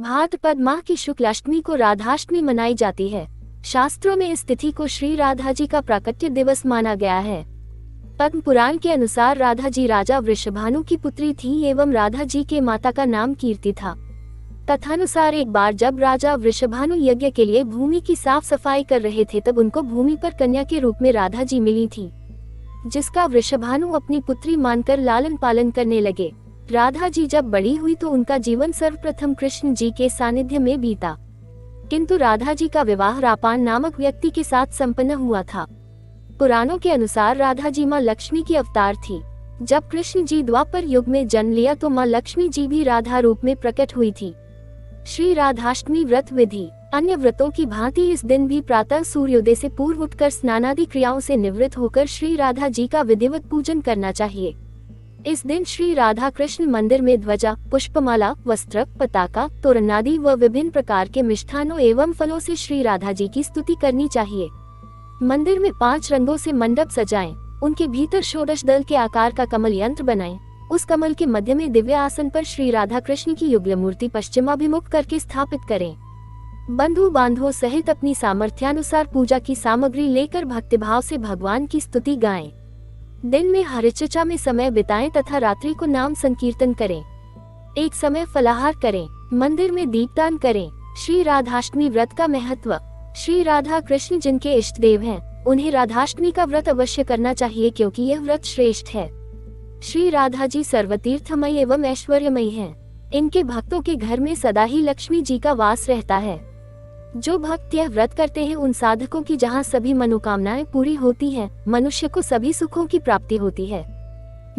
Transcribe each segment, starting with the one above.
भाद्रपद माह की शुक्ल अष्टमी को राधाष्टमी मनाई जाती है। शास्त्रों में इस तिथि को श्री राधा जी का प्राकट्य दिवस माना गया है। पद्म पुराण के अनुसार राधा जी राजा वृषभानु की पुत्री थी एवं राधा जी के माता का नाम कीर्ति था। कथानुसार एक बार जब राजा वृषभानु यज्ञ के लिए भूमि की साफ सफाई कर रहे थे तब उनको भूमि पर कन्या के रूप में राधा जी मिली थी, जिसका वृषभानु अपनी पुत्री मानकर लालन पालन करने लगे। राधा जी जब बड़ी हुई तो उनका जीवन सर्वप्रथम कृष्ण जी के सानिध्य में बीता, किंतु राधा जी का विवाह रापान नामक व्यक्ति के साथ संपन्न हुआ था। पुराणों के अनुसार राधा जी माँ लक्ष्मी की अवतार थी। जब कृष्ण जी द्वापर युग में जन्म लिया तो माँ लक्ष्मी जी भी राधा रूप में प्रकट हुई थी। श्री राधाष्टमी व्रत विधि। अन्य व्रतों की भांति इस दिन भी प्रातः सूर्योदय से पूर्व उठकर स्नानादि क्रियाओं से निवृत्त होकर श्री राधा जी का विधिवत पूजन करना चाहिए। इस दिन श्री राधा कृष्ण मंदिर में ध्वजा, पुष्पमाला, वस्त्र, पताका, तोरणादि व विभिन्न प्रकार के मिष्ठानों एवं फलों से श्री राधा जी की स्तुति करनी चाहिए। मंदिर में 5 रंगों से मंडप सजाएं, उनके भीतर षोडश दल के आकार का कमल यंत्र बनाएं। उस कमल के मध्य में दिव्य आसन पर श्री राधा कृष्ण की युगल मूर्ति पश्चिमाभिमुख करके स्थापित करें। बंधु बांधवों सहित अपनी सामर्थ्यानुसार पूजा की सामग्री लेकर भक्तिभाव से भगवान की स्तुति गाएं। दिन में हरिचर्चा में समय बिताएं तथा रात्रि को नाम संकीर्तन करें। एक समय फलाहार करें। मंदिर में दीपदान करें। श्री राधाष्टमी व्रत का महत्व। श्री राधा कृष्ण जिनके इष्ट देव हैं, उन्हें राधाष्टमी का व्रत अवश्य करना चाहिए क्योंकि यह व्रत श्रेष्ठ है। श्री राधा जी सर्वतीर्थमयी एवं ऐश्वर्यमयी हैं। इनके भक्तों के घर में सदा ही लक्ष्मी जी का वास रहता है। जो भक्त यह व्रत करते हैं उन साधकों की जहाँ सभी मनोकामनाएं पूरी होती हैं, मनुष्य को सभी सुखों की प्राप्ति होती है।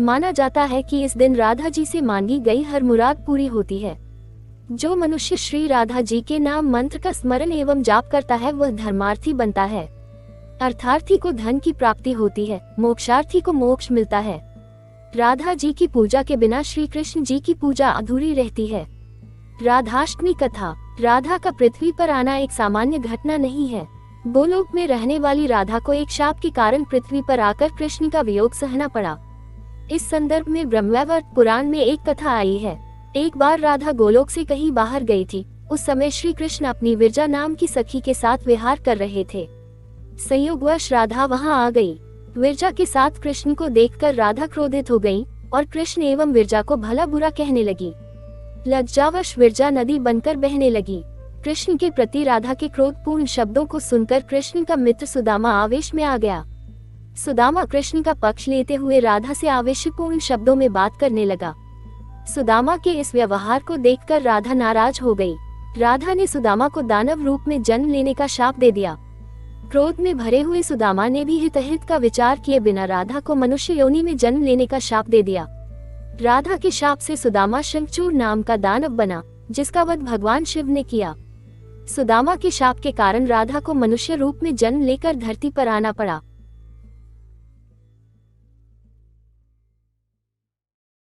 माना जाता है कि इस दिन राधा जी से मांगी गई हर मुराद पूरी होती है। जो मनुष्य श्री राधा जी के नाम मंत्र का स्मरण एवं जाप करता है वह धर्मार्थी बनता है। अर्थार्थी को धन की प्राप्ति होती है, मोक्षार्थी को मोक्ष मिलता है। राधा जी की पूजा के बिना श्री कृष्ण जी की पूजा अधूरी रहती है। राधाष्टमी कथा। राधा का पृथ्वी पर आना एक सामान्य घटना नहीं है। गोलोक में रहने वाली राधा को एक शाप के कारण पृथ्वी पर आकर कृष्ण का वियोग सहना पड़ा। इस संदर्भ में ब्रह्मवैवर्त पुराण में एक कथा आई है। एक बार राधा गोलोक से कहीं बाहर गई थी। उस समय श्री कृष्ण अपनी विरजा नाम की सखी के साथ विहार कर रहे थे। संयोगवश राधा वहां आ गई। विरजा के साथ कृष्ण को देखकर राधा क्रोधित हो गई और कृष्ण एवं विरजा को भला बुरा कहने लगी। लज्जावश विरजा नदी बनकर बहने लगी। कृष्ण के प्रति राधा के क्रोधपूर्ण शब्दों को सुनकर कृष्ण का मित्र सुदामा आवेश में आ गया। सुदामा कृष्ण का पक्ष लेते हुए राधा से आवेशपूर्ण शब्दों में बात करने लगा। सुदामा के इस व्यवहार को देखकर राधा नाराज हो गई। राधा ने सुदामा को दानव रूप में जन्म लेने का शाप दे दिया। क्रोध में भरे हुए सुदामा ने भी हितहित का विचार किए बिना राधा को मनुष्य योनि में जन्म लेने का शाप दे दिया। राधा के शाप से सुदामा शंखचूड़ नाम का दानव बना, जिसका वध भगवान शिव ने किया। सुदामा के शाप के कारण राधा को मनुष्य रूप में जन्म लेकर धरती पर आना पड़ा।